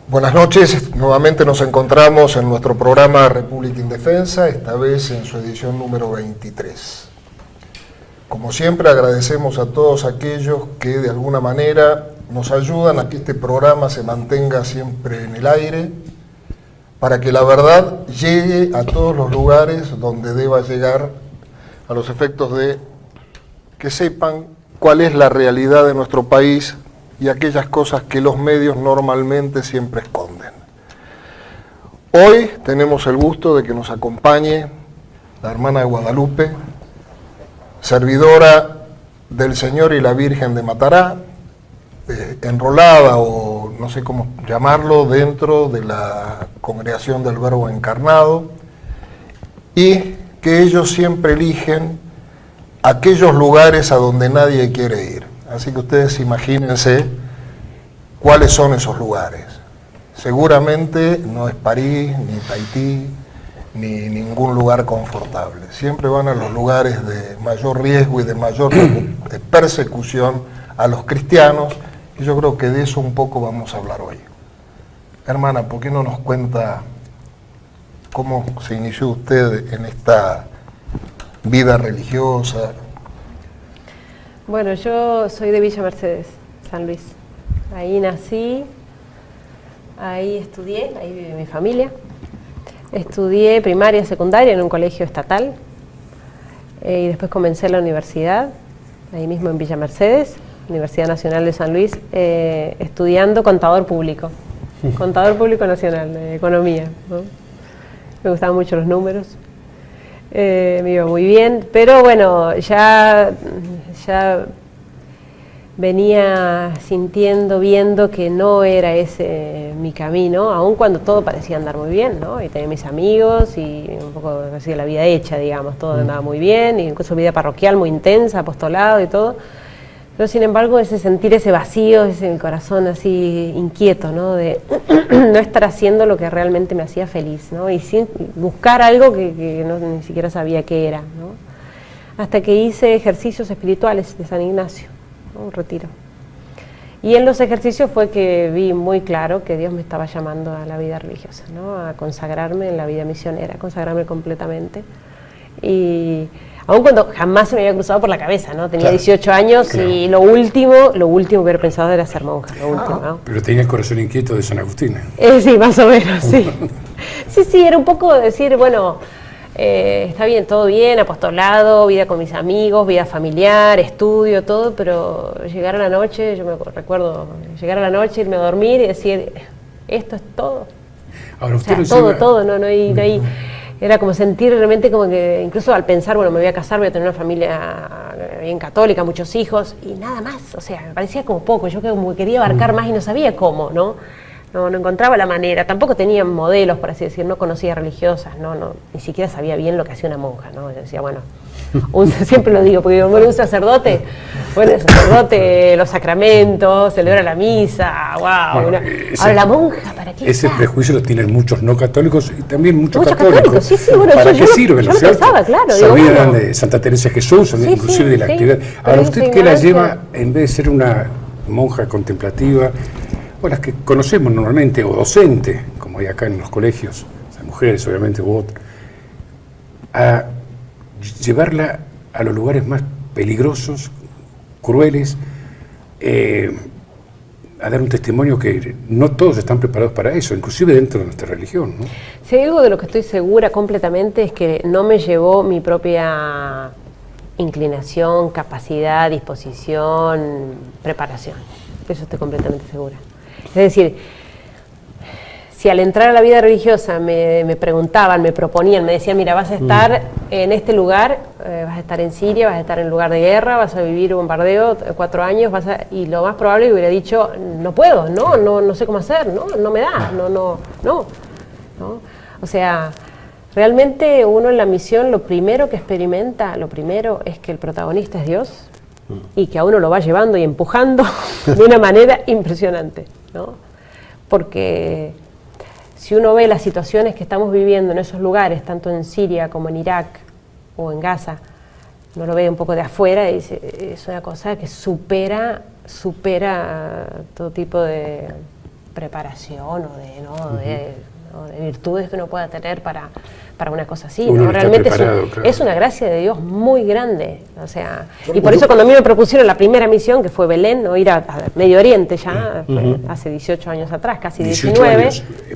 Buenas noches, nuevamente nos encontramos en nuestro programa República Indefensa, esta vez en su edición número 23. Como siempre agradecemos a todos aquellos que de alguna manera nos ayudan a que este programa se mantenga siempre en el aire, para que la verdad llegue a todos los lugares donde deba llegar, a los efectos de que sepan cuál es la realidad de nuestro país y aquellas cosas que los medios normalmente siempre esconden. Hoy tenemos el gusto de que nos acompañe la hermana de Guadalupe, servidora del Señor y la Virgen de Matará, enrolada o no sé cómo llamarlo dentro de la Congregación del Verbo Encarnado, y que ellos siempre eligen aquellos lugares a donde nadie quiere ir. Así que ustedes imagínense cuáles son esos lugares. Seguramente no es París, ni Tahití, ni ningún lugar confortable. Siempre van a los lugares de mayor riesgo y de mayor persecución a los cristianos, y yo creo que de eso un poco vamos a hablar hoy. Hermana, ¿por qué no nos cuenta cómo se inició usted en esta vida religiosa? Bueno, yo soy de Villa Mercedes, San Luis. Ahí nací, ahí estudié, ahí vive mi familia. Estudié primaria y secundaria en un colegio estatal y después comencé la universidad, ahí mismo en Villa Mercedes, Universidad Nacional de San Luis, estudiando contador público nacional, de economía, ¿no? Me gustaban mucho los números. Me iba muy bien, pero bueno, ya venía sintiendo, viendo que no era ese mi camino, aun cuando todo parecía andar muy bien, ¿no? Y tenía mis amigos y un poco así la vida hecha, digamos, todo andaba muy bien, y incluso vida parroquial muy intensa, apostolado y todo. Pero sin embargo, ese sentir ese vacío, ese mi corazón así inquieto, ¿no? De no estar haciendo lo que realmente me hacía feliz, ¿no? Y sin buscar algo que no, ni siquiera sabía qué era, ¿no? Hasta que hice ejercicios espirituales de San Ignacio, ¿no? Un retiro. Y en los ejercicios fue que vi muy claro que Dios me estaba llamando a la vida religiosa, ¿no? A consagrarme en la vida misionera, a consagrarme completamente. Y aun cuando jamás se me había cruzado por la cabeza, ¿no? Tenía 18 años y lo último que hubiera pensado era ser monja, lo último, ¿no? Pero tenía el corazón inquieto de San Agustín. Sí, más o menos, sí. Sí, era un poco decir, bueno, está bien, todo bien, apostolado, vida con mis amigos, vida familiar, estudio, todo, pero llegar a la noche, yo me recuerdo llegar a la noche, irme a dormir y decir, esto es todo. Ahora usted todo, no hay... Era como sentir realmente como que, incluso al pensar, bueno, me voy a casar, voy a tener una familia bien católica, muchos hijos, y nada más, o sea, me parecía como poco, yo como que quería abarcar más y no sabía cómo, ¿no? No encontraba la manera, tampoco tenía modelos, por así decir, no conocía religiosas, ni siquiera sabía bien lo que hacía una monja, ¿no? Yo decía, bueno, siempre lo digo, porque un sacerdote, el sacerdote, los sacramentos, celebra la misa, wow, bueno, ahora la monja, ¿para qué ese está? prejuicio lo tienen muchos no católicos y también muchos católicos. Sí, bueno, ¿Para qué sirve, yo no es cierto? pensaba, claro. Sabían de Santa Teresa de Jesús, inclusive de la actividad. Ahora, ¿usted qué la lleva, en vez de ser una monja contemplativa, o las que conocemos normalmente, o docente, como hay acá en los colegios, o sea, mujeres obviamente u otras, a llevarla a los lugares más peligrosos, crueles, a dar un testimonio que no todos están preparados para eso, inclusive dentro de nuestra religión, ¿no? Si hay algo de lo que estoy segura completamente es que no me llevó mi propia inclinación, capacidad, disposición, preparación. De eso estoy completamente segura. Es decir, si al entrar a la vida religiosa me preguntaban, me proponían, me decían, mira, vas a estar en este lugar, vas a estar en Siria, vas a estar en lugar de guerra, vas a vivir un bombardeo 4 años, y lo más probable es que hubiera dicho, no puedo, no sé cómo hacer, no me da, no. O sea, realmente uno en la misión lo primero que experimenta, es que el protagonista es Dios y que a uno lo va llevando y empujando de una manera impresionante, ¿no? Porque si uno ve las situaciones que estamos viviendo en esos lugares, tanto en Siria como en Irak o en Gaza, uno lo ve un poco de afuera y dice, es una cosa que supera todo tipo de preparación o de virtudes que uno pueda tener para una cosa así. Uno ¿no? Realmente es una gracia de Dios muy grande. O sea, y por eso cuando a mí me propusieron la primera misión, que fue Belén, ¿no? Ir a Medio Oriente ya, hace 18 años atrás, casi 19,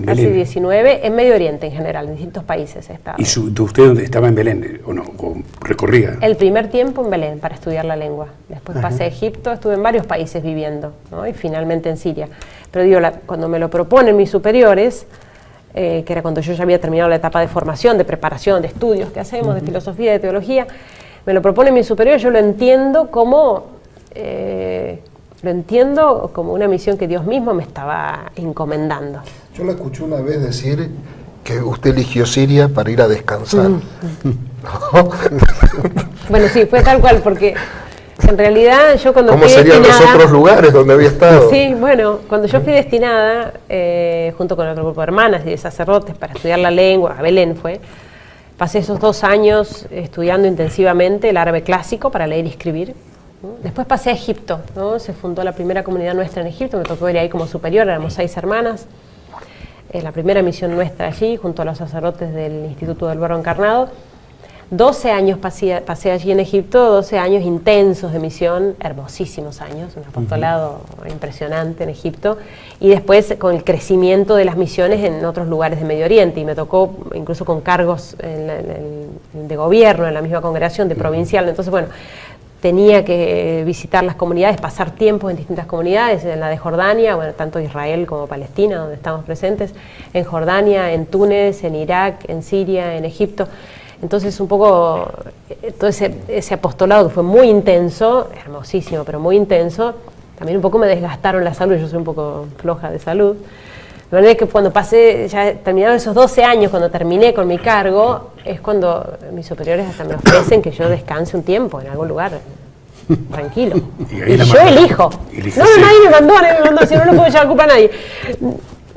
casi 19, en Medio Oriente en general, en distintos países he estado. ¿Y usted estaba en Belén o no? ¿O recorría? El primer tiempo en Belén para estudiar la lengua. Después pasé a Egipto, estuve en varios países viviendo, ¿no? Y finalmente en Siria. Pero digo, cuando me lo proponen mis superiores, que era cuando yo ya había terminado la etapa de formación, de preparación, de estudios que hacemos, de filosofía, de teología, me lo propone mi superior, yo lo entiendo como una misión que Dios mismo me estaba encomendando. Yo la escuché una vez decir que usted eligió Siria para ir a descansar. ¿No? Bueno, sí, fue tal cual, porque en realidad yo cuando ¿Cómo fui serían destinada, los otros lugares donde había estado? Sí, bueno, cuando yo fui destinada, junto con otro grupo de hermanas y de sacerdotes para estudiar la lengua, a Belén pasé esos 2 años estudiando intensivamente el árabe clásico para leer y escribir. ¿No? Después pasé a Egipto, ¿no? Se fundó la primera comunidad nuestra en Egipto, me tocó ir ahí como superior, éramos 6 hermanas. La primera misión nuestra allí, junto a los sacerdotes del Instituto del Verbo Encarnado. 12 años pasé allí en Egipto, 12 años intensos de misión, hermosísimos años, un apostolado impresionante en Egipto, y después con el crecimiento de las misiones en otros lugares de Medio Oriente, y me tocó incluso con cargos de gobierno en la misma congregación, de provincial. Entonces, bueno, tenía que visitar las comunidades, pasar tiempo en distintas comunidades, en la de Jordania, bueno, tanto Israel como Palestina, donde estamos presentes, en Jordania, en Túnez, en Irak, en Siria, en Egipto. Entonces un poco, todo ese apostolado que fue muy intenso, hermosísimo, pero muy intenso, también un poco me desgastaron la salud, yo soy un poco floja de salud. De manera que cuando pasé, ya terminaron esos 12 años, cuando terminé con mi cargo, es cuando mis superiores hasta me ofrecen que yo descanse un tiempo en algún lugar, tranquilo. Y yo elijo. No, nadie me mandó, si no, no puedo echar culpa a nadie.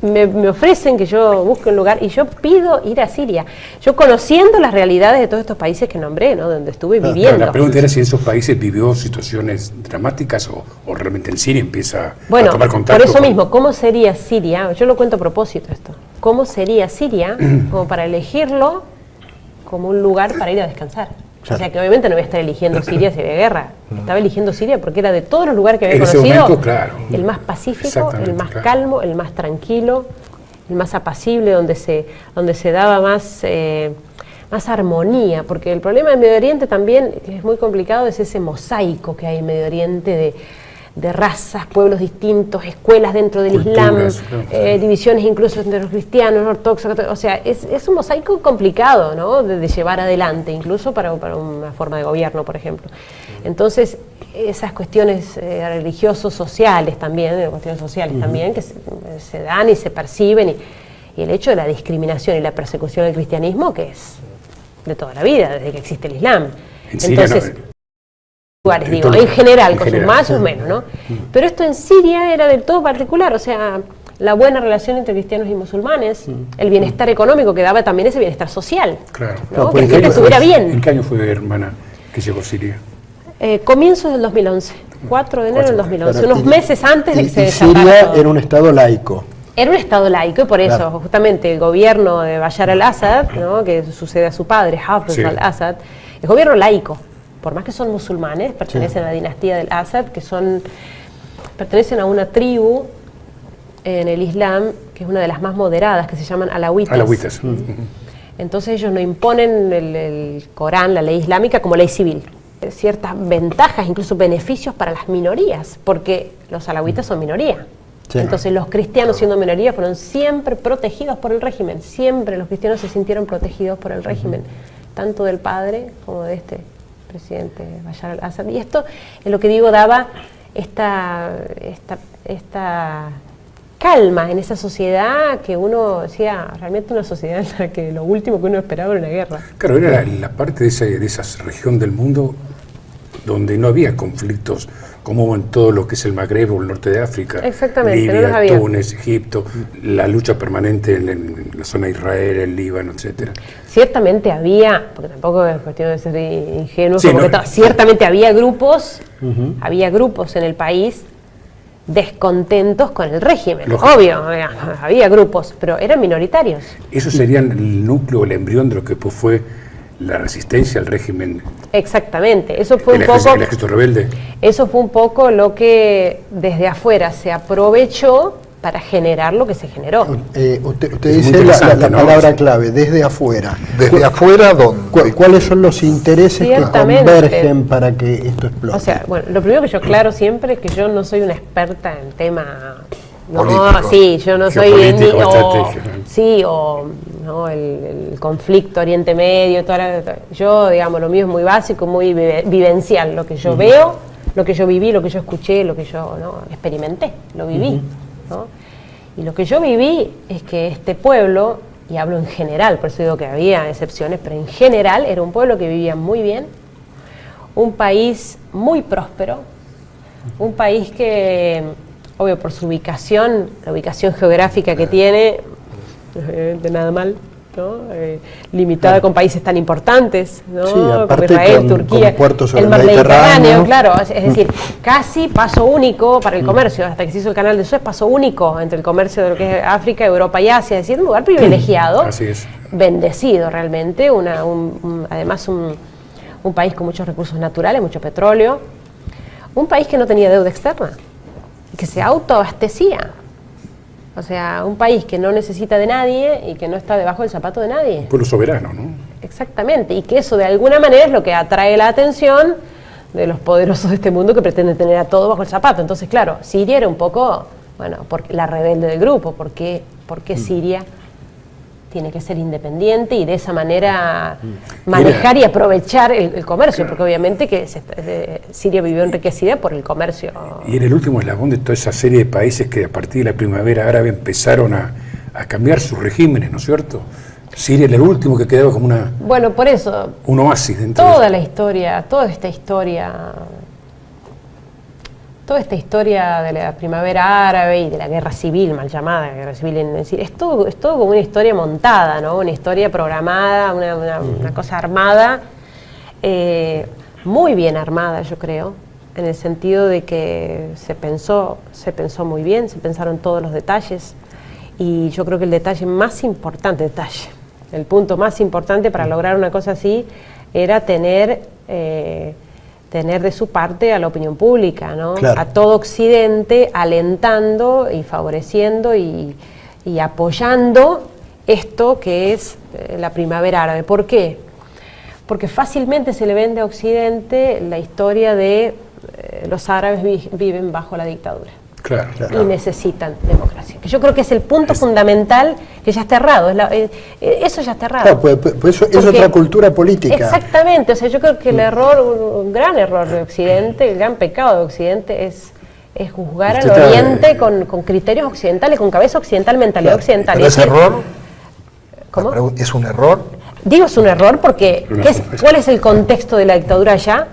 Me ofrecen que yo busque un lugar y yo pido ir a Siria. Yo conociendo las realidades de todos estos países que nombré, ¿no? Donde estuve viviendo. La pregunta era si en esos países vivió situaciones dramáticas o realmente en Siria empieza a tomar contacto. Por eso mismo, ¿cómo sería Siria? Yo lo cuento a propósito esto. ¿Cómo sería Siria como para elegirlo como un lugar para ir a descansar? Claro. O sea que obviamente no voy a estar eligiendo Siria si había guerra. Estaba eligiendo Siria porque era de todos los lugares que había conocido, momento, claro, el más pacífico, el más calmo, el más tranquilo, el más apacible, donde se daba más armonía. Porque el problema del Medio Oriente también, que es muy complicado, es ese mosaico que hay en Medio Oriente de razas, pueblos distintos, escuelas dentro del Islam, divisiones incluso entre los cristianos, ortodoxos, o sea, es un mosaico complicado, ¿no? de llevar adelante, incluso para una forma de gobierno, por ejemplo. Entonces, esas cuestiones religiosos, sociales también, que se dan y se perciben, y el hecho de la discriminación y la persecución del cristianismo, que es de toda la vida, desde que existe el Islam. Entonces, lugares, digo, en general, con sus más y sus menos, ¿no? Pero esto en Siria era del todo particular, o sea, la buena relación entre cristianos y musulmanes, el bienestar económico que daba también ese bienestar social, claro, ¿no? Que la gente estuviera bien. ¿En qué año fue, hermana, que llegó a Siria? Comienzos del 2011, 4 de enero del 2011, unos meses antes de que se desatara. Siria era un estado laico. Era un estado laico y por eso justamente el gobierno de Bashar al-Assad, ¿no? Que sucede a su padre, Hafez al-Assad, es gobierno laico. Por más que son musulmanes, pertenecen a la dinastía del Assad, pertenecen a una tribu en el Islam, que es una de las más moderadas, que se llaman alawitas. Entonces ellos no imponen el Corán, la ley islámica, como ley civil. Ciertas ventajas, incluso beneficios para las minorías, porque los alawitas son minoría. Sí. Entonces los cristianos, siendo minoría, fueron siempre protegidos por el régimen. Siempre los cristianos se sintieron protegidos por el régimen, tanto del padre como de este presidente Bashar al-Assad. Y esto, en lo que digo, daba esta calma en esa sociedad que uno decía, realmente una sociedad en la que lo último que uno esperaba era una guerra. Claro, era la parte de esa región del mundo donde no había conflictos como hubo en todo lo que es el Magreb o el norte de África. Exactamente, Libia, no los había. Túnez, Egipto, la lucha permanente en la zona de Israel, el Líbano, etcétera. Ciertamente había, porque tampoco es cuestión de ser ingenuo, sí, ciertamente había grupos en el país descontentos con el régimen. Lógico. Obvio, había grupos, pero eran minoritarios. Eso sería el núcleo, el embrión de lo que pues fue la resistencia al régimen. Exactamente, eso fue el un poco... El ejército rebelde. Eso fue un poco lo que desde afuera se aprovechó para generar lo que se generó. Usted Es muy dice la interesante, ¿no? palabra clave, desde afuera. Desde afuera, ¿dónde? ¿Cuáles son los intereses que Ciertamente. convergen para que esto explote? O sea, bueno, lo primero que yo aclaro siempre es que yo no soy una experta en tema... No, Político. sí, yo no soy... Geopolítico, o, estrategia. sí, o no, el conflicto Oriente Medio, yo, digamos, lo mío es muy básico, muy vivencial, lo que yo veo, lo que yo viví, lo que yo escuché, lo que yo experimenté, lo viví, ¿no? Y lo que yo viví es que este pueblo, y hablo en general, por eso digo que había excepciones, pero en general era un pueblo que vivía muy bien, un país muy próspero, un país que, obvio, por su ubicación, la ubicación geográfica que tiene, de nada mal, ¿no? Limitada con países tan importantes, ¿no? Sí, Como aparte Israel, con Turquía, puertos sobre el mar el Mediterráneo, Mediterráneo. claro, es decir, casi paso único para el comercio, hasta que se hizo el canal de Suez, paso único entre el comercio de lo que es África, Europa y Asia, es decir, un lugar privilegiado, Así es. bendecido realmente, además un país con muchos recursos naturales, mucho petróleo, un país que no tenía deuda externa, que se autoabastecía. O sea, un país que no necesita de nadie y que no está debajo del zapato de nadie. Un pueblo soberano, ¿no? Exactamente, y que eso de alguna manera es lo que atrae la atención de los poderosos de este mundo que pretenden tener a todo bajo el zapato. Entonces, claro, Siria era un poco, bueno, la rebelde del grupo. ¿Por qué Siria tiene que ser independiente y de esa manera manejar y aprovechar el comercio? Claro. Porque obviamente que Siria vivió enriquecida por el comercio. Y era el último eslabón de toda esa serie de países que a partir de la primavera árabe empezaron a cambiar sus regímenes, ¿no es cierto? Siria era el último que quedaba como Bueno, por eso, un oasis dentro toda de... esta historia de la primavera árabe y de la guerra civil, mal llamada guerra civil, es todo como una historia montada, ¿no? Una historia programada, una cosa armada, muy bien armada, yo creo, en el sentido de que se pensó muy bien, se pensaron todos los detalles, y yo creo que el detalle más importante, el punto más importante para lograr una cosa así era tener de su parte a la opinión pública, ¿no? Claro. A todo Occidente alentando y favoreciendo y apoyando esto que es la primavera árabe. ¿Por qué? Porque fácilmente se le vende a Occidente la historia de los árabes viven bajo la dictadura. Claro. Y necesitan democracia. Que yo creo que es el punto fundamental que ya está errado. Eso ya está errado. Claro, pues eso es otra cultura política. Exactamente. O sea, yo creo que el error, un gran error de Occidente, el gran pecado de Occidente es juzgar al Oriente con criterios occidentales, con cabeza occidental, mentalidad occidental. Pero ese error, ¿Cómo? ¿es un error? Digo, es un error porque ¿cuál es el contexto de la dictadura allá?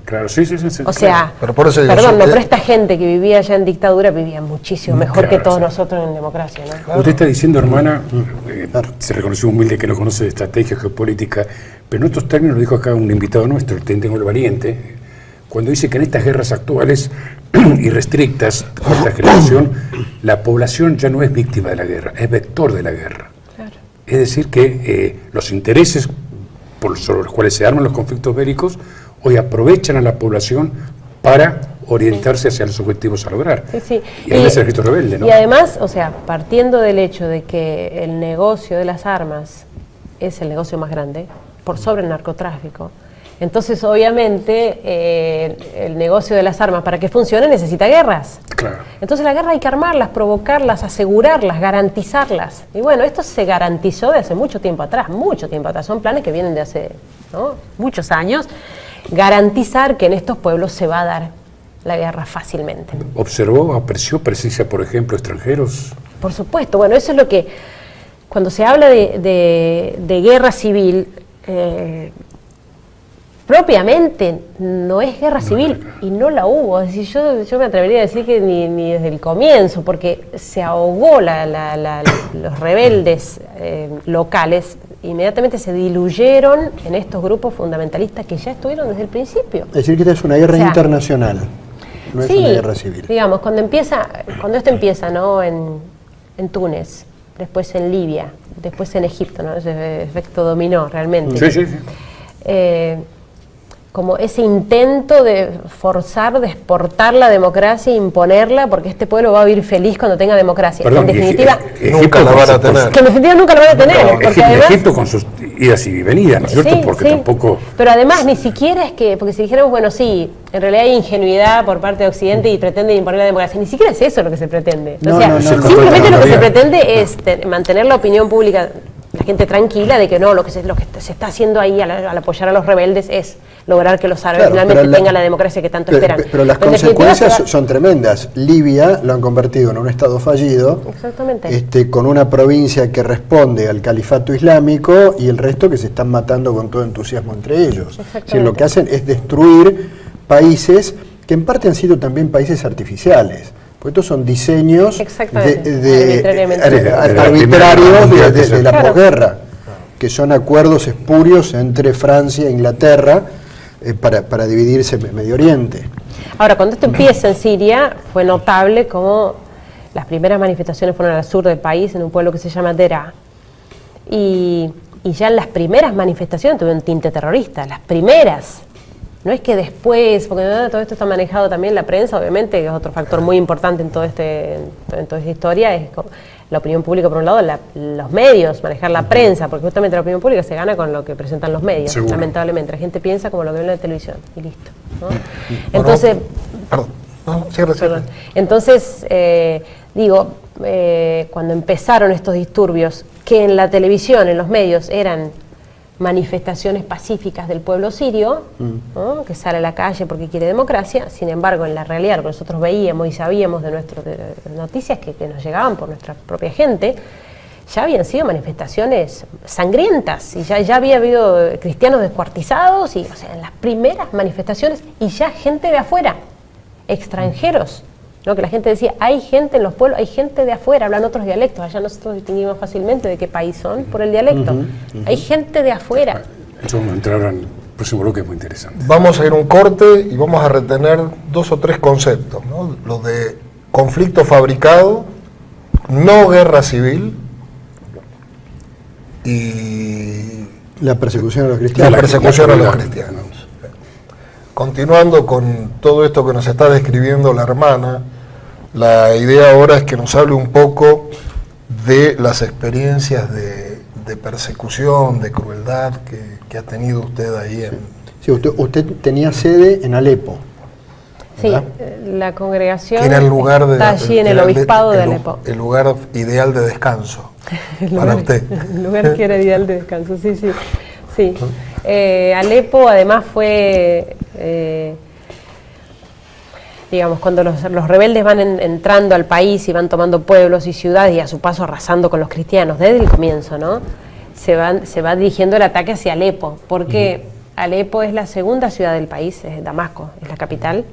Claro, sí. O sea, pero por eso digo, pero esta gente que vivía allá en dictadura vivía muchísimo mejor que todos nosotros en democracia, ¿no? Claro. Usted está diciendo, hermana, se reconoció humilde que no conoce de estrategia geopolítica, pero en estos términos lo dijo acá un invitado nuestro, el teniente el Valiente, cuando dice que en estas guerras actuales irrestrictas, con esta generación, la población ya no es víctima de la guerra, es vector de la guerra. Claro. Es decir, que los intereses sobre los cuales se arman los conflictos bélicos hoy aprovechan a la población para orientarse hacia los objetivos a lograr. Sí. Y ahí es el ejército rebelde, ¿no? Y además, o sea, partiendo del hecho de que el negocio de las armas es el negocio más grande, por sobre el narcotráfico, entonces obviamente el negocio de las armas para que funcione necesita guerras. Claro. Entonces la guerra hay que armarlas, provocarlas, asegurarlas, garantizarlas. Y bueno, esto se garantizó de hace mucho tiempo atrás, son planes que vienen de hace, ¿no?, muchos años. Garantizar que en estos pueblos se va a dar la guerra fácilmente. ¿Observó, apreció presencia, por ejemplo, extranjeros? Por supuesto, bueno, eso es lo que, cuando se habla de guerra civil, propiamente no es guerra civil, y no la hubo. Es decir, yo me atrevería a decir que ni desde el comienzo, porque se ahogó los rebeldes locales, inmediatamente se diluyeron en estos grupos fundamentalistas que ya estuvieron desde el principio. Es decir, que esta es una guerra internacional. no es Sí, una guerra civil. digamos, cuando esto empieza, ¿no? en Túnez, después en Libia, después en Egipto, ¿no? Ese efecto dominó realmente. Sí. Como ese intento de forzar, de exportar la democracia e imponerla, porque este pueblo va a vivir feliz cuando tenga democracia. Perdón, en definitiva, nunca la van a tener. que en definitiva nunca lo van a tener. Porque además, Egipto con sus idas y venidas, ¿no es cierto? sí, Porque sí. tampoco... Pero además ni siquiera es que, porque si dijéramos, bueno, sí, en realidad hay ingenuidad por parte de Occidente y pretenden imponer la democracia, ni siquiera es eso lo que se pretende. No, o sea, no, no, simplemente no, lo que no, se no. pretende es mantener la opinión pública, la gente tranquila de que no, lo que se está haciendo ahí al apoyar a los rebeldes es lograr que los árabes Claro, finalmente pero tengan la democracia que tanto esperan. Pero las en definitiva, consecuencias son tremendas. Libia lo han convertido en un estado fallido, Exactamente. con una provincia que responde al califato islámico y el resto que se están matando con todo entusiasmo entre ellos. Es decir, lo que hacen es destruir países que en parte han sido también países artificiales. Porque estos son diseños arbitrarios de la posguerra, que son acuerdos espurios entre Francia e Inglaterra para dividirse Medio Oriente. Ahora, cuando esto empieza en Siria, fue notable como las primeras manifestaciones fueron al sur del país, en un pueblo que se llama Deraa. Y ya en las primeras manifestaciones tuvieron un tinte terrorista, las primeras. No es que después, porque todo esto está manejado también la prensa, obviamente, que es otro factor muy importante en toda esta historia, es la opinión pública por un lado, los medios, manejar la prensa, porque justamente la opinión pública se gana con lo que presentan los medios, Seguro. Lamentablemente. La gente piensa como lo que ve en la televisión y listo, ¿no? Bueno, Entonces, perdón. No, cierra. entonces, cuando empezaron estos disturbios, que en la televisión, en los medios, eran manifestaciones pacíficas del pueblo sirio, ¿no? Que sale a la calle porque quiere democracia. Sin embargo, en la realidad, lo que nosotros veíamos y sabíamos de nuestras noticias que nos llegaban por nuestra propia gente, ya habían sido manifestaciones sangrientas y ya había habido cristianos descuartizados, y, o sea, en las primeras manifestaciones, y ya gente de afuera, extranjeros, ¿no? Que la gente decía, hay gente en los pueblos, hay gente de afuera, hablan otros dialectos. Allá nosotros distinguimos fácilmente de qué país son por el dialecto. Hay gente de afuera. Eso vamos a entrar en el próximo bloque, es muy interesante. Vamos a ir a un corte y vamos a retener 2 o 3 conceptos, ¿no? Lo de conflicto fabricado, no guerra civil y La persecución a los cristianos. la persecución a los cristianos. Continuando con todo esto que nos está describiendo la hermana, la idea ahora es que nos hable un poco de las experiencias de persecución, de crueldad que ha tenido usted ahí en... Sí, usted tenía sede en Alepo. Sí, ¿verdad? la congregación Era el lugar está allí en el obispado de el Alepo. El lugar ideal de descanso para usted. El lugar que era ideal de descanso, sí. Alepo además fue, digamos, cuando los rebeldes van entrando al país y van tomando pueblos y ciudades y a su paso arrasando con los cristianos desde el comienzo, ¿no? Se va dirigiendo el ataque hacia Alepo, porque Alepo es la segunda ciudad del país, es Damasco, es la capital.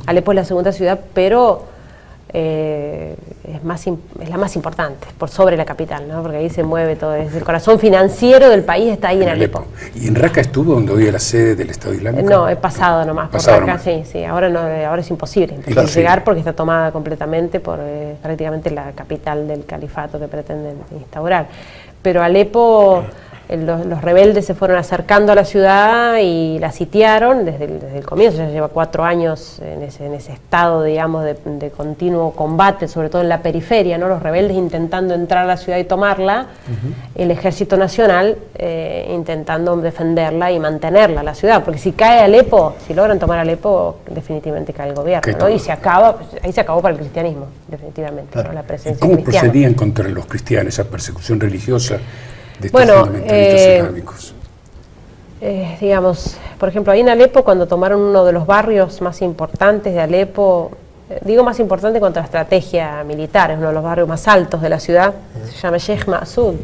Alepo es la segunda ciudad, pero es la más importante, por sobre la capital, ¿no? Porque ahí se mueve todo, es el corazón financiero del país, está ahí en Alepo. ¿Y en Raqqa estuvo donde hoy era la sede del Estado Islámico? No, he pasado nomás por Pasado acá, nomás. sí, ahora no, ahora es imposible Claro, llegar sí. porque está tomada completamente por prácticamente la capital del califato que pretenden instaurar. Pero Alepo, los rebeldes se fueron acercando a la ciudad y la sitiaron desde el comienzo. Ya lleva 4 años en ese estado, digamos, de continuo combate, sobre todo en la periferia, ¿no? Los rebeldes intentando entrar a la ciudad y tomarla, el ejército nacional intentando defenderla y mantenerla, la ciudad, porque si cae Alepo, si logran tomar Alepo, definitivamente cae el gobierno, ¿no? Y ahí se acabó para el cristianismo, definitivamente, ¿no? La ¿Y presencia cómo cristiana. procedían contra los cristianos, esa persecución religiosa de estos Bueno, fundamentalistas islámicos? Digamos, por ejemplo, ahí en Alepo, cuando tomaron uno de los barrios más importantes de Alepo, digo más importante en cuanto a la estrategia militar, es uno de los barrios más altos de la ciudad, se llama Sheikh Ma'sud.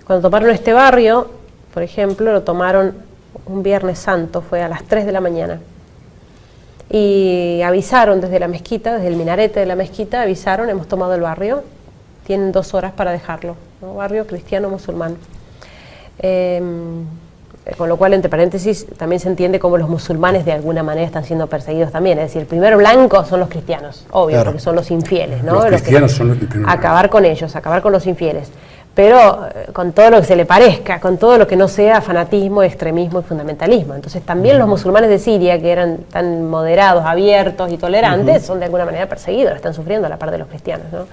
Cuando tomaron este barrio, por ejemplo, lo tomaron un Viernes Santo, fue a las 3 de la mañana. Y avisaron desde la mezquita, desde el minarete de la mezquita, avisaron, hemos tomado el barrio, tienen 2 horas para dejarlo, ¿no? Barrio cristiano-musulmán. con lo cual, entre paréntesis, también se entiende cómo los musulmanes de alguna manera están siendo perseguidos también. Es decir, el primer blanco son los cristianos, obvio, claro, porque son los infieles, ¿no? Los cristianos son los primeros. Acabar con ellos, acabar con los infieles. Pero con todo lo que se le parezca, con todo lo que no sea fanatismo, extremismo y fundamentalismo. Entonces también los musulmanes de Siria, que eran tan moderados, abiertos y tolerantes, son de alguna manera perseguidos, están sufriendo a la par de los cristianos, ¿no?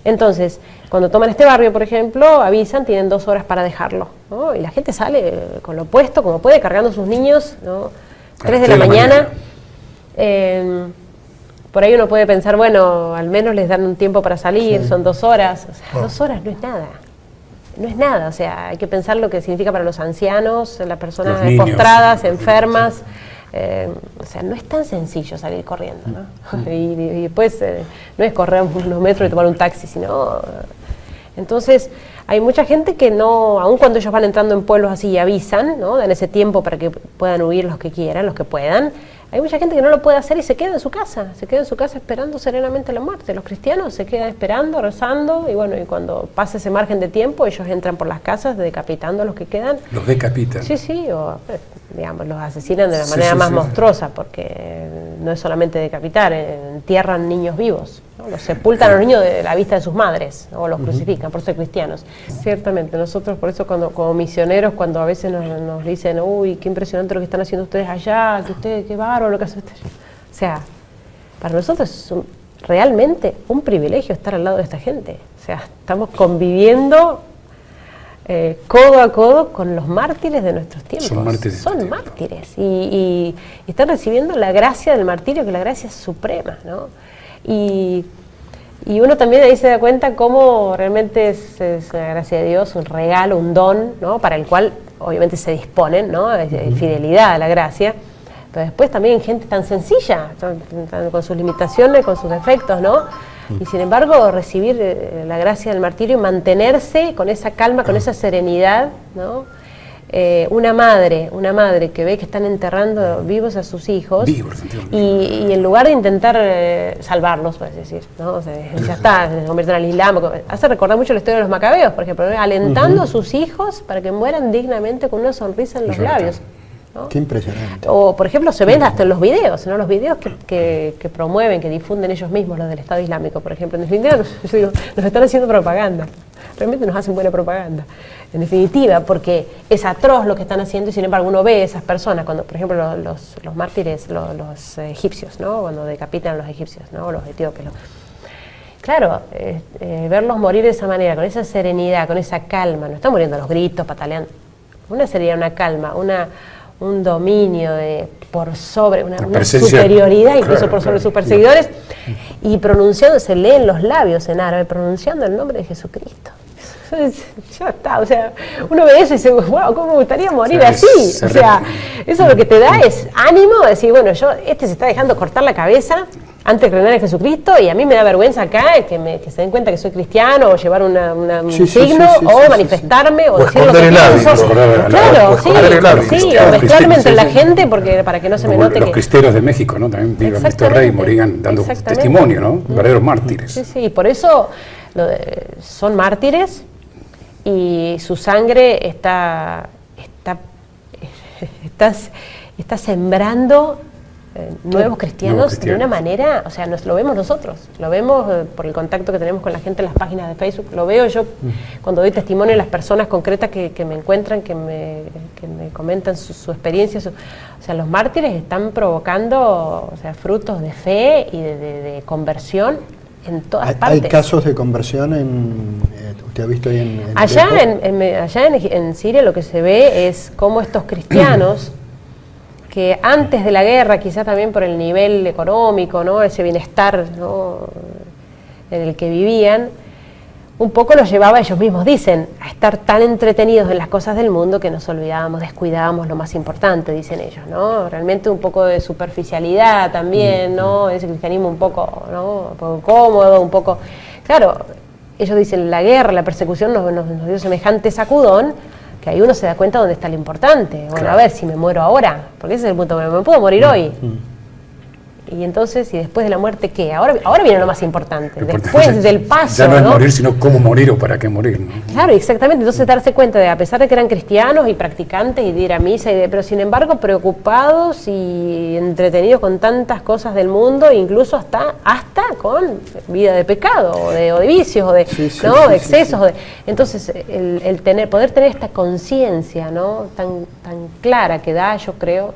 Entonces, cuando toman este barrio, por ejemplo, avisan, tienen 2 horas para dejarlo, ¿no? Y la gente sale con lo puesto, como puede, cargando sus niños, ¿no? 3 de la mañana. Por ahí uno puede pensar, bueno, al menos les dan un tiempo para salir, sí, son 2 horas. O sea, 2 horas no es nada. No es nada, o sea, hay que pensar lo que significa para los ancianos, las personas postradas, enfermas. O sea, no es tan sencillo salir corriendo, ¿no? Y después no es correr unos metros y tomar un taxi, sino... Entonces, hay mucha gente que no, aun cuando ellos van entrando en pueblos así y avisan, ¿no? Dan ese tiempo para que puedan huir los que quieran, los que puedan. Hay mucha gente que no lo puede hacer y se queda en su casa, esperando serenamente la muerte. Los cristianos se quedan esperando, rezando, y bueno, y cuando pasa ese margen de tiempo, ellos entran por las casas decapitando a los que quedan. ¿Los decapitan? Sí, sí, o digamos, los asesinan de la manera más monstruosa, porque no es solamente decapitar, entierran niños vivos, ¿no? Los sepultan a los niños de la vista de sus madres, ¿no? O los crucifican por ser cristianos. Ciertamente, nosotros por eso como misioneros, cuando a veces nos dicen, uy, qué impresionante lo que están haciendo ustedes allá, que ustedes, qué bárbaro lo que hacen ustedes. O sea, para nosotros es realmente un privilegio estar al lado de esta gente. O sea, estamos conviviendo codo a codo con los mártires de nuestros tiempos. Son mártires. Y están recibiendo la gracia del martirio, que la gracia es suprema, ¿no? Y uno también ahí se da cuenta cómo realmente es la gracia de Dios, un regalo, un don, ¿no? Para el cual obviamente se disponen, ¿no? Fidelidad a la gracia. Pero después también gente tan sencilla, con sus limitaciones, con sus defectos, ¿no? Y sin embargo recibir la gracia del martirio y mantenerse con esa calma, con esa serenidad, ¿no? Una madre que ve que están enterrando vivos a sus hijos, y en lugar de intentar salvarlos, por así decir, ¿no? O sea, ya está, se convierten al Islam. Hace recordar mucho la historia de los macabeos, por ejemplo, ¿no? Alentando a sus hijos para que mueran dignamente con una sonrisa en los labios, ¿no? Qué impresionante. O, por ejemplo, se ven hasta en los videos, ¿no? Los videos que promueven, que difunden ellos mismos, los del Estado Islámico, por ejemplo. En definitiva, yo digo, nos están haciendo propaganda. Realmente nos hacen buena propaganda. En definitiva, porque es atroz lo que están haciendo, y sin embargo uno ve esas personas, cuando, por ejemplo, los mártires, los egipcios, ¿no? Cuando decapitan a los egipcios, ¿no? O los etíopes. Claro, verlos morir de esa manera, con esa serenidad, con esa calma, no están muriendo a los gritos, pataleando. Una serenidad, una calma, un dominio por sobre, una superioridad incluso por sobre sus perseguidores, y pronunciando, se leen los labios en árabe, pronunciando el nombre de Jesucristo. Ya está, o sea, uno ve eso y dice, wow, ¿cómo me gustaría morir así? O sea, eso lo que te da es ánimo de decir, bueno, se está dejando cortar la cabeza antes de creer en Jesucristo, y a mí me da vergüenza acá que se den cuenta que soy cristiano, o llevar un signo, o manifestarme, o decir lo que pienso. Claro, sí, o mezclarme entre la gente para que no se me note los cristeros de México, ¿no? También vivan Cristo Rey, morían dando testimonio, ¿no? Verdaderos mártires. Sí, y por eso son mártires, y su sangre está sembrando nuevos cristianos de una manera, o sea, lo vemos nosotros, lo vemos por el contacto que tenemos con la gente en las páginas de Facebook, lo veo yo cuando doy testimonio de las personas concretas que me encuentran, que me comentan su experiencia, o sea, los mártires están provocando, o sea, frutos de fe y de conversión en todas partes. ¿Hay casos de conversión usted ha visto ahí en allá en Siria? Lo que se ve es cómo estos cristianos que antes de la guerra, quizá también por el nivel económico, ¿no? Ese bienestar, ¿no? En el que vivían, un poco los llevaba, ellos mismos dicen, a estar tan entretenidos en las cosas del mundo que nos olvidábamos, descuidábamos lo más importante, dicen ellos, ¿no? Realmente un poco de superficialidad también, ¿no? Ese cristianismo un poco, ¿no? Un poco cómodo, un poco... Claro, ellos dicen, la guerra, la persecución nos dio semejante sacudón, que ahí uno se da cuenta dónde está lo importante. Bueno, claro. A ver, si me muero ahora, porque ese es el punto, me puedo morir hoy. Y entonces, ¿y después de la muerte qué? Ahora viene lo más importante, después del paso. Ya no es morir, sino cómo morir o para qué morir, ¿no? Claro, exactamente. Entonces darse cuenta de, a pesar de que eran cristianos y practicantes y de ir a misa, pero sin embargo preocupados y entretenidos con tantas cosas del mundo, incluso hasta con vida de pecado o de vicios o de excesos. Entonces el poder tener esta conciencia, ¿no? tan clara que da, yo creo,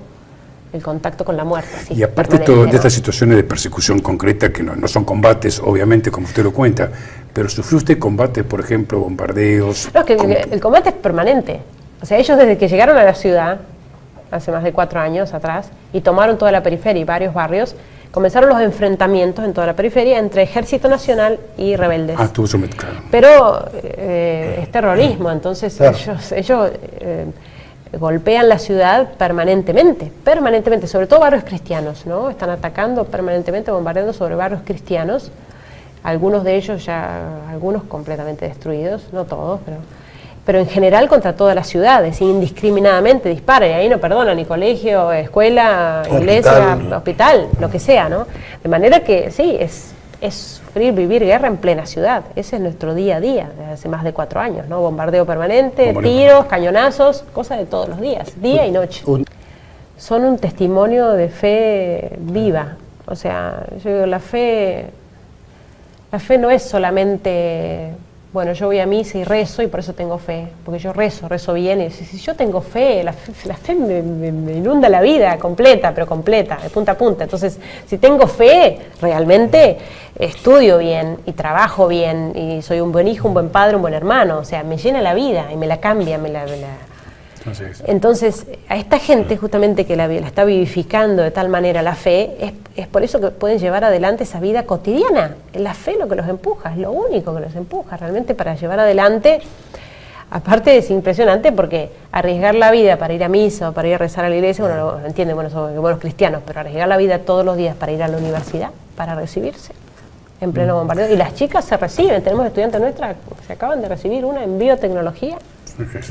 el contacto con la muerte. Sí, y aparte de estas situaciones de persecución concreta, que no son combates, obviamente, como usted lo cuenta, pero ¿sufrió usted combates, por ejemplo, bombardeos? No, es que el combate es permanente. O sea, ellos desde que llegaron a la ciudad, hace más de 4 años atrás, y tomaron toda la periferia y varios barrios, comenzaron los enfrentamientos en toda la periferia entre Ejército Nacional y rebeldes. Tuvo su claro. Pero es terrorismo, entonces claro. ellos golpean la ciudad permanentemente, sobre todo barrios cristianos, ¿no? Están atacando permanentemente, bombardeando sobre barrios cristianos, algunos de ellos algunos completamente destruidos, no todos, pero en general contra todas las ciudades, indiscriminadamente disparan, y ahí no perdonan ni colegio, escuela, iglesia, hospital, lo que sea, ¿no? De manera que sí, es sufrir, vivir guerra en plena ciudad. Ese es nuestro día a día, desde hace más de 4 años, ¿no? Bombardeo permanente, tiros, cañonazos, cosas de todos los días, día y noche. Son un testimonio de fe viva. O sea, yo digo, la fe no es solamente, bueno, yo voy a misa y rezo y por eso tengo fe, porque yo rezo bien, y si yo tengo fe, la fe me inunda la vida completa, de punta a punta. Entonces, si tengo fe, realmente estudio bien y trabajo bien y soy un buen hijo, un buen padre, un buen hermano, o sea, me llena la vida y me la cambia, Entonces, a esta gente justamente que la está vivificando de tal manera la fe, es por eso que pueden llevar adelante esa vida cotidiana. La fe es lo que los empuja, es lo único que los empuja realmente para llevar adelante. Aparte es impresionante porque arriesgar la vida para ir a misa o para ir a rezar a la iglesia, uno lo entiende, bueno, somos buenos cristianos, pero arriesgar la vida todos los días para ir a la universidad, para recibirse en pleno bombardeo. Y las chicas se reciben, tenemos estudiantes nuestras, se acaban de recibir una en biotecnología.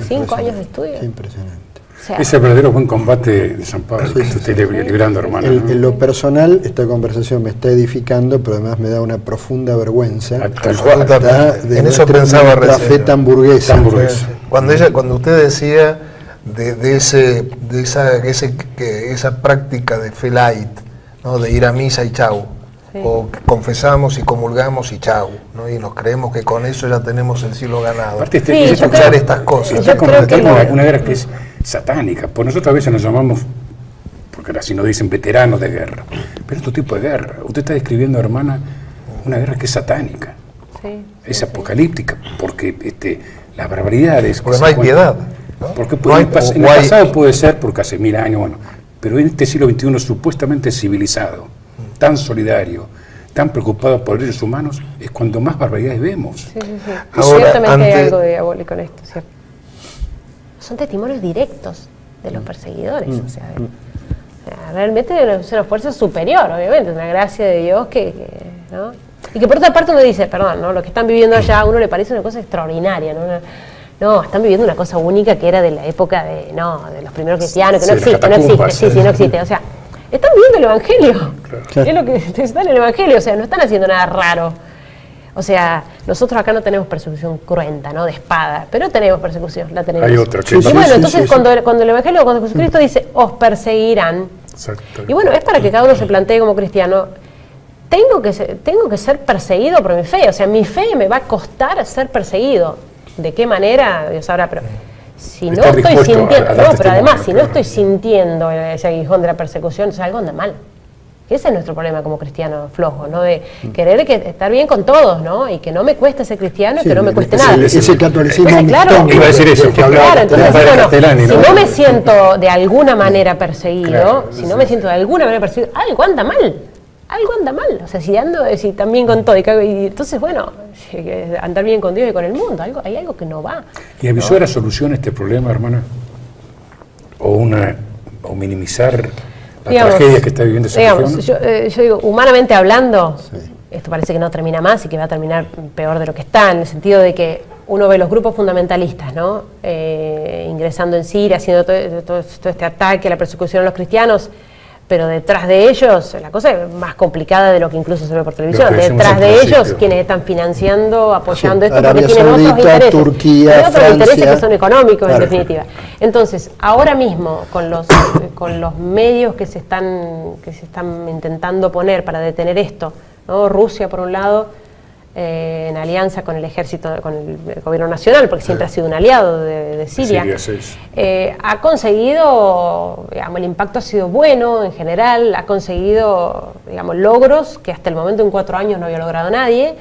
5 años de estudio. Qué impresionante. O sea, ese verdadero buen combate de San Pablo que se esté librando, hermano. En lo personal, esta conversación me está edificando, pero además me da una profunda vergüenza. En eso pensaba recién. La fe tan burguesa. Cuando usted decía de esa práctica de fe light, ¿no? De ir a misa y chau. Sí. O confesamos y comulgamos y chau, ¿no? Y nos creemos que con eso ya tenemos el cielo ganado. Aparte escuchar estas cosas. Yo creo que una guerra que es satánica. Por nosotros a veces nos llamamos, porque así nos dicen, veteranos de guerra. Pero es otro tipo de guerra. Usted está describiendo, hermana, una guerra que es satánica. Sí, es apocalíptica, porque las barbaridades... Porque no hay piedad, ¿no? Porque en el pasado puede ser, porque hace 1000 años, bueno, pero en este siglo XXI supuestamente civilizado, tan solidario, tan preocupado por derechos humanos, es cuando más barbaridades vemos. Sí. Ahora, ciertamente hay algo de diabólico en esto, ¿cierto? Son testimonios directos de los perseguidores, o sea, realmente es una fuerza superior, obviamente, una gracia de Dios ¿no? Y que por otra parte uno dice, perdón, ¿no? Lo que están viviendo allá a uno le parece una cosa extraordinaria, ¿no? No, están viviendo una cosa única que era de la época de los primeros cristianos, que no existe, o sea, están viviendo el Evangelio, claro. Es lo que está en el Evangelio, o sea, no están haciendo nada raro. O sea, nosotros acá no tenemos persecución cruenta, ¿no? De espada, pero tenemos persecución, la tenemos. Hay otra. Y bueno, entonces cuando el Evangelio, cuando Jesucristo dice, os perseguirán. Exacto. Y bueno, es para que cada uno se plantee como cristiano, tengo que ser perseguido por mi fe, o sea, mi fe me va a costar ser perseguido. ¿De qué manera? Dios sabrá, pero si no estoy sintiendo, pero además, si no estoy sintiendo ese aguijón de la persecución, o sea, algo anda mal. Ese es nuestro problema como cristianos flojos, ¿no? De querer estar bien con todos, ¿no? Y que no me cueste ser cristiano y que no me cueste nada. Ese catolicismo. Claro, iba a decir eso. Claro, entonces, si no me siento de alguna manera perseguido, algo anda mal. O sea, si ando también con todo, y entonces, bueno, andar bien con Dios y con el mundo, hay algo que no va. ¿Y avisora solución a este problema, hermana? ¿O minimizar la tragedia que está viviendo esa región? Yo digo, humanamente hablando, esto parece que no termina más y que va a terminar peor de lo que está, en el sentido de que uno ve los grupos fundamentalistas, ¿no? Ingresando en Siria, haciendo todo este ataque, la persecución a los cristianos. pero detrás de ellos la cosa es más complicada de lo que incluso se ve por televisión. Detrás de ellos, quienes están financiando, apoyando esto, Arabia porque tienen Saudita, otros intereses. Turquía, tienen otros Francia, intereses que son económicos, claro, en definitiva. Entonces, ahora mismo, con los medios que se están intentando poner para detener esto, ¿no? Rusia, por un lado, en alianza con el ejército, con el gobierno nacional, porque siempre ha sido un aliado de Siria, ha conseguido, digamos, el impacto ha sido bueno en general, ha conseguido, digamos, logros que hasta el momento en 4 años no había logrado nadie,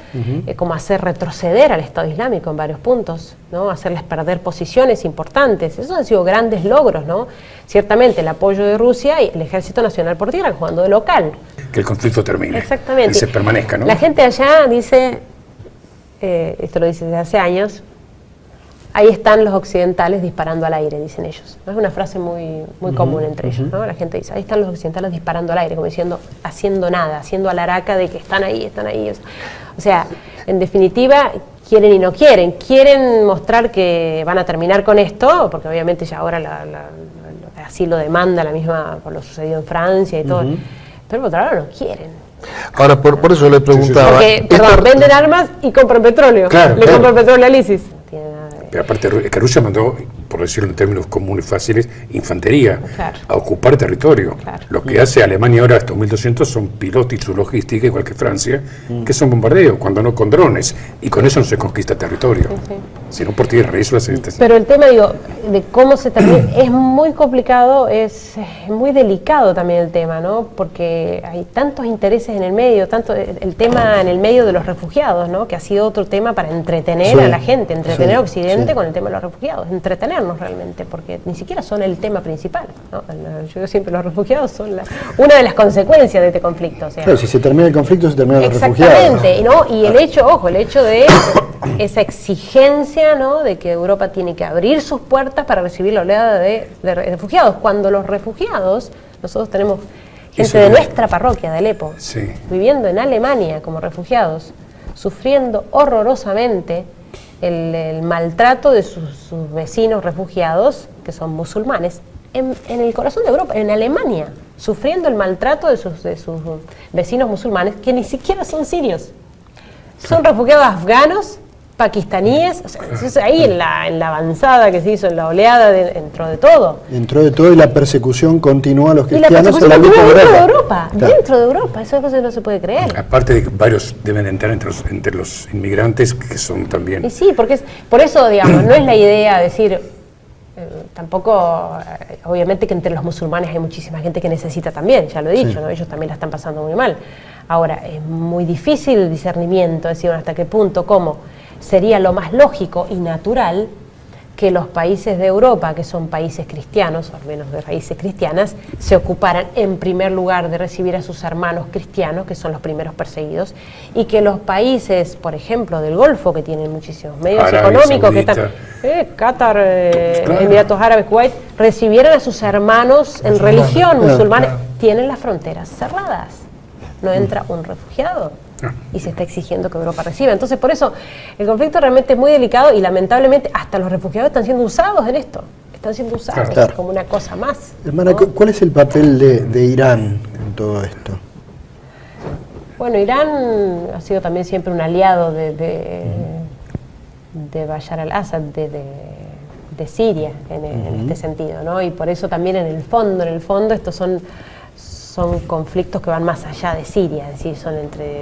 como hacer retroceder al Estado Islámico en varios puntos, ¿no? Hacerles perder posiciones importantes. Esos han sido grandes logros, ¿no? Ciertamente el apoyo de Rusia y el Ejército Nacional por Tierra jugando de local. Que el conflicto termine. Exactamente. Que se permanezca, ¿no? La gente allá dice, esto lo dice desde hace años, ahí están los occidentales disparando al aire, dicen ellos. ¿No? Es una frase muy común entre ellos, ¿no? La gente dice, ahí están los occidentales disparando al aire, como diciendo, haciendo nada, haciendo alaraca de que están ahí. O sea, en definitiva, quieren y no quieren. Quieren mostrar que van a terminar con esto, porque obviamente ya ahora así lo demanda la misma, por lo sucedido en Francia y todo, pero por otro lado no quieren. Ahora, por eso le preguntaba... Porque, perdón, venden armas y compran petróleo. Claro, Le compran petróleo al ISIS. Pero aparte, que Rusia mandó, por decirlo en términos comunes fáciles, infantería a ocupar territorio. Claro. Lo que hace Alemania ahora, estos 1.200, son pilotos y su logística, igual que Francia, que son bombardeos, cuando no con drones. Y con eso no se conquista territorio, sino por tierra. Eso hace Pero el tema, digo, de cómo se termina, es muy complicado, es muy delicado también el tema, ¿no? Porque hay tantos intereses en el medio, tanto el tema en el medio de los refugiados, ¿no? Que ha sido otro tema para entretener a la gente, entretener a Occidente con el tema de los refugiados, entretenernos realmente, porque ni siquiera son el tema principal, ¿no? Yo digo siempre, los refugiados son una de las consecuencias de este conflicto. O sea, claro, si se termina el conflicto, se terminan los refugiados. Exactamente, ¿no? Y el hecho, ojo, el hecho de esa exigencia, ¿no? De que Europa tiene que abrir sus puertas para recibir la oleada de refugiados, cuando los refugiados, nosotros tenemos gente de nuestra parroquia, de Alepo, viviendo en Alemania como refugiados, sufriendo horrorosamente el maltrato de sus vecinos refugiados, que son musulmanes, en el corazón de Europa, en Alemania, sufriendo el maltrato de sus vecinos musulmanes, que ni siquiera son sirios. Son refugiados afganos, pakistaníes, o sea, eso es ahí en la avanzada que se hizo, en la oleada, dentro de todo. Dentro de todo, y la persecución continúa a los cristianos. Y la persecución continúa dentro de Europa, dentro de Europa, eso no se puede creer. Aparte de que varios deben entrar entre los inmigrantes, que son también... Y sí, porque por eso, digamos, no es la idea decir... tampoco, obviamente que entre los musulmanes hay muchísima gente que necesita también, ya lo he dicho, ¿no? Ellos también la están pasando muy mal. Ahora, es muy difícil el discernimiento, es decir, hasta qué punto, cómo sería lo más lógico y natural que los países de Europa, que son países cristianos, o al menos de raíces cristianas, se ocuparan en primer lugar de recibir a sus hermanos cristianos, que son los primeros perseguidos, y que los países, por ejemplo, del Golfo, que tienen muchísimos medios económicos, que están, Qatar, Emiratos Árabes, Kuwait, recibieran a sus hermanos en religión musulmanes, tienen las fronteras cerradas, no entra un refugiado. Y se está exigiendo que Europa reciba. Entonces, por eso, el conflicto realmente es muy delicado y lamentablemente hasta los refugiados están siendo usados en esto. Están siendo usados como una cosa más. Hermana, ¿no? ¿Cuál es el papel de Irán en todo esto? Bueno, Irán ha sido también siempre un aliado de Bashar al-Assad, de Siria, en este sentido, ¿no? Y por eso también en el fondo, estos son conflictos que van más allá de Siria, es decir, son entre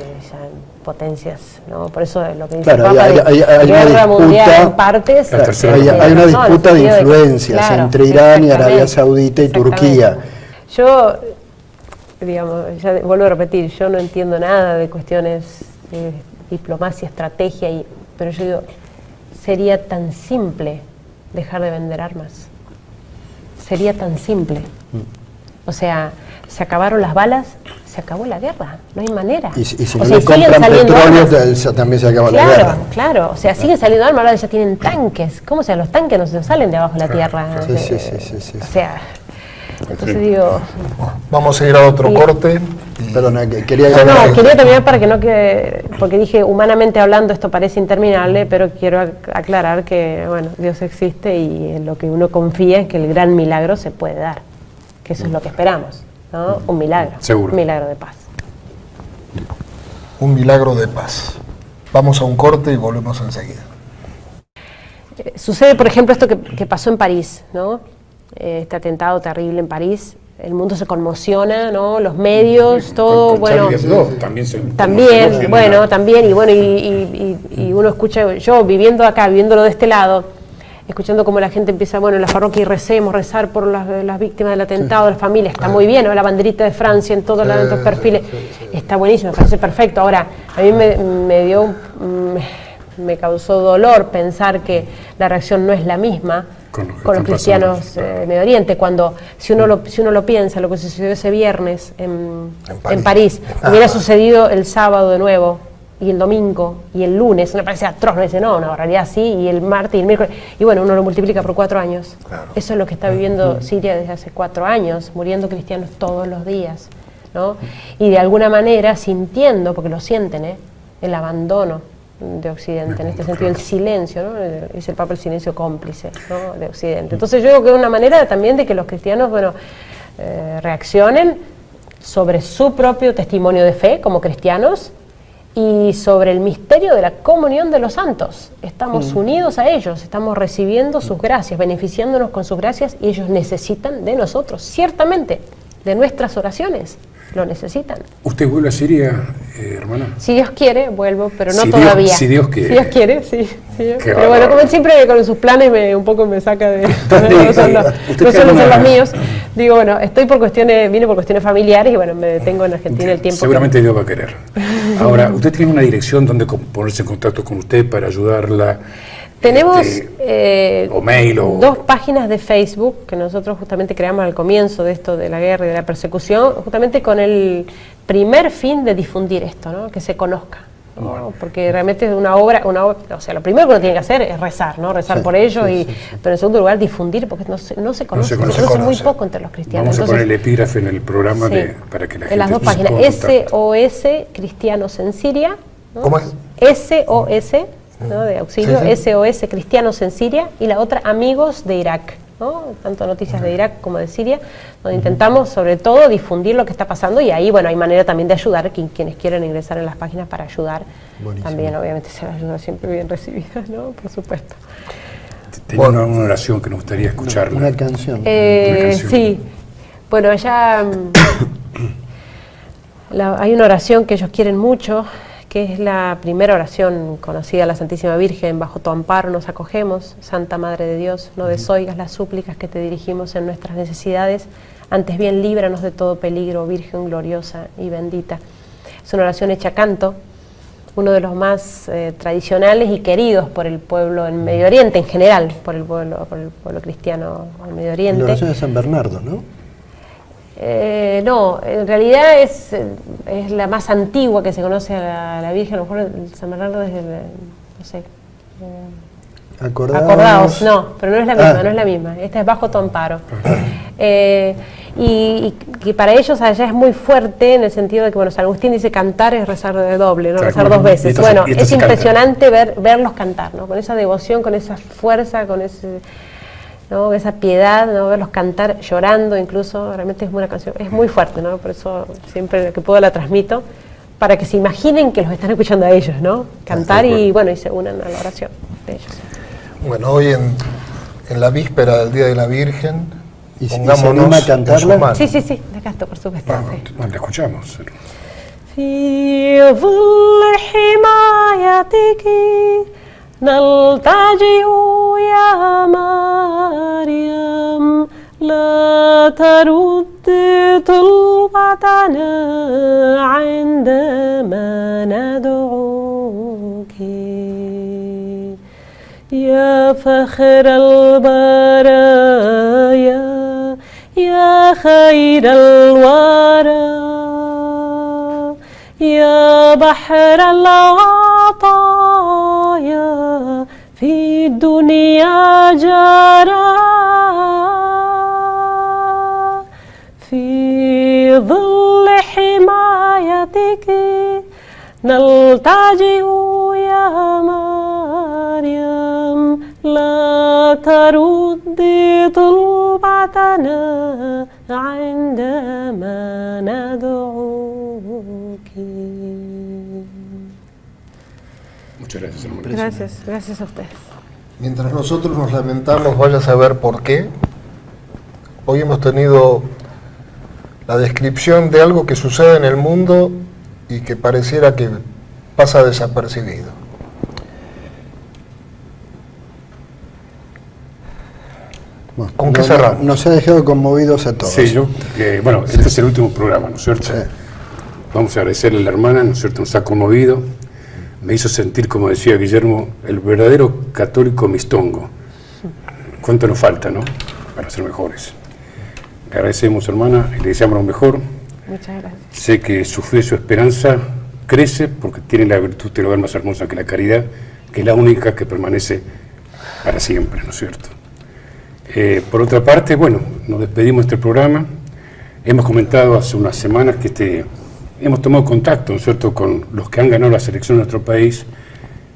potencias, ¿no? Por eso lo que dice el Papa de guerra mundial en partes. Hay una disputa de influencias entre Irán y Arabia Saudita y Turquía. Yo, digamos, ya vuelvo a repetir, yo no entiendo nada de cuestiones de diplomacia, estrategia, pero yo digo, sería tan simple dejar de vender armas. Sería tan simple. O sea, se acabaron las balas, se acabó la guerra, no hay manera. Y si no le compran petróleo, también se acaba la guerra. Claro, o sea, siguen saliendo armas, ahora ya tienen tanques. ¿Cómo se los tanques no salen de abajo de la tierra? Sí. O sea, entonces digo... Vamos a ir a otro corte. Perdona, quería terminar para que no quede... Porque dije, humanamente hablando, esto parece interminable, pero quiero aclarar que, bueno, Dios existe y en lo que uno confía es que el gran milagro se puede dar. Que eso es lo que esperamos. ¿no? Un milagro. Seguro. Un milagro de paz. Un milagro de paz. Vamos a un corte y volvemos enseguida. Sucede, por ejemplo, esto que pasó en París, ¿no? Este atentado terrible en París. El mundo se conmociona, ¿no? Los medios, todo, bueno. También, bueno, también, y uno escucha, yo viviendo acá, viviéndolo de este lado, escuchando cómo la gente empieza, bueno, en la parroquia y rezar por las víctimas del atentado, las familias, está muy bien, ¿no? La banderita de Francia en todos los perfiles, está buenísimo, me parece perfecto. Ahora, a mí me causó dolor pensar que la reacción no es la misma con los cristianos de Medio Oriente, cuando si uno lo piensa, lo que sucedió ese viernes en París, hubiera sucedido el sábado de nuevo, y el domingo, y el lunes, me parece atroz, no dice, no, en realidad sí, y el martes, y el miércoles, y bueno, uno lo multiplica por 4 años. Claro. Eso es lo que está viviendo Siria desde hace 4 años, muriendo cristianos todos los días, ¿no? Y de alguna manera sintiendo, porque lo sienten, el abandono de Occidente, en este sentido el silencio, ¿no? Es el Papa el silencio cómplice, ¿no? De Occidente. Entonces yo creo que es una manera también de que los cristianos, bueno, reaccionen sobre su propio testimonio de fe como cristianos y sobre el misterio de la comunión de los santos. Estamos unidos a ellos, estamos recibiendo sus gracias, beneficiándonos con sus gracias, y ellos necesitan de nosotros, ciertamente, de nuestras oraciones. Lo necesitan. ¿Usted vuelve a Siria, hermana? Si Dios quiere, vuelvo, pero no todavía. Si Dios quiere. Si Dios quiere, sí. Pero bueno, como él siempre con sus planes un poco me saca de... no suelen ser los míos. Digo, bueno, vine por cuestiones familiares y bueno, me detengo en Argentina el tiempo. Seguramente Dios va a querer. Ahora, ¿usted tiene una dirección donde ponerse en contacto con usted para ayudarla? Tenemos o mail, 2 páginas de Facebook que nosotros justamente creamos al comienzo de esto de la guerra y de la persecución, justamente con el primer fin de difundir esto, ¿no? Que se conozca, ¿no? Bueno. Porque realmente es una obra, o sea, lo primero que uno tiene que hacer es rezar, ¿no? Rezar por ellos, pero en segundo lugar difundir, porque no se conoce muy poco entre los cristianos. Vamos a poner el epígrafe en el programa para que la gente... En las 2 páginas, SOS Cristianos en Siria, ¿no? ¿Cómo es? SOS, ¿no? De auxilio, SOS Cristianos en Siria, y la otra Amigos de Irak, ¿no? Tanto noticias de Irak como de Siria, donde intentamos sobre todo difundir lo que está pasando, y ahí bueno, hay manera también de ayudar quienes quieren ingresar en las páginas para ayudar. Buenísimo. También obviamente será ayuda siempre bien recibida, ¿no? Por supuesto. Tenía una oración que nos gustaría escucharla. Una canción. Sí, bueno, allá hay una oración que ellos quieren mucho, que es la primera oración conocida a la Santísima Virgen: bajo tu amparo nos acogemos, Santa Madre de Dios, no desoigas las súplicas que te dirigimos en nuestras necesidades, antes bien líbranos de todo peligro, Virgen gloriosa y bendita. Es una oración hecha a canto, uno de los más tradicionales y queridos por el pueblo en Medio Oriente en general, por el pueblo cristiano en Medio Oriente. La oración de San Bernardo, ¿no? No, en realidad es la más antigua que se conoce a la Virgen. A lo mejor el San Bernardo es no sé. Acordaos, no, pero no es la misma, no es la misma. Esta es bajo tu amparo. Y que para ellos allá es muy fuerte en el sentido de que, bueno, San Agustín dice cantar es rezar de doble, ¿no? Rezar 2 veces. Bueno, es impresionante verlos cantar, ¿no? Con esa devoción, con esa fuerza, con ese... ¿no? Esa piedad, ¿no? Verlos cantar llorando incluso, realmente es una canción, es muy fuerte, ¿no? Por eso siempre que puedo la transmito, para que se imaginen que los están escuchando a ellos, ¿no? Cantar y bueno, y se unan a la oración de ellos. Bueno, hoy en la víspera del Día de la Virgen, ¿y pongámonos a cantarla? Sí, la canto, por supuesto. La escuchamos. في ظل حمايتك نلتجئ يا مريم لا ترد طلبتنا عندما ندعوك يا فخر البرايا يا خير الورى يا بحر العطايا في الدنيا جرى في ظل حمايتك نلتجئ يا مريم لا تردي طلبتنا عندما ندعوك. Muchas gracias, hermano. Gracias a ustedes. Mientras nosotros nos lamentamos, vaya a saber por qué. Hoy hemos tenido la descripción de algo que sucede en el mundo y que pareciera que pasa desapercibido. ¿Con qué cerramos? Nos ha dejado conmovidos a todos. Sí, bueno, este es el último programa, ¿no es cierto? Sí. Vamos a agradecerle a la hermana, ¿no es cierto? Nos ha conmovido, me hizo sentir, como decía Guillermo, el verdadero católico mistongo. ¿Cuánto nos falta, no? Para ser mejores. Le agradecemos, hermana, y le deseamos lo mejor. Muchas gracias. Sé que su fe, su esperanza crece porque tiene la virtud teologal más hermosa que la caridad, que es la única que permanece para siempre, ¿no es cierto? Por otra parte, bueno, nos despedimos de este programa. Hemos comentado hace unas semanas que hemos tomado contacto, ¿no es cierto?, con los que han ganado la selección de nuestro país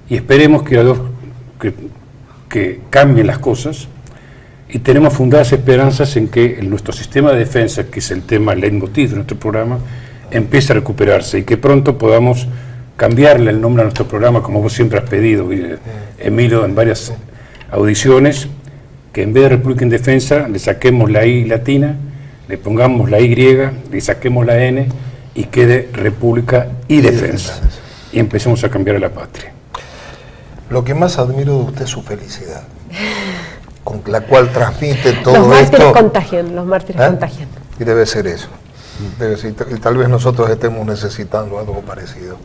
y esperemos que cambien las cosas y tenemos fundadas esperanzas en que nuestro sistema de defensa, que es el tema leitmotiv de nuestro programa, empiece a recuperarse y que pronto podamos cambiarle el nombre a nuestro programa, como vos siempre has pedido, Emilio, en varias audiciones, que en vez de República en Defensa le saquemos la I latina, le pongamos la Y, le saquemos la N y quede República y Defensa. Y empecemos a cambiar a la patria. Lo que más admiro de usted es su felicidad, con la cual transmite todo los mártires esto. Los mártires contagian. Y debe ser eso. Debe ser, y tal vez nosotros estemos necesitando algo parecido.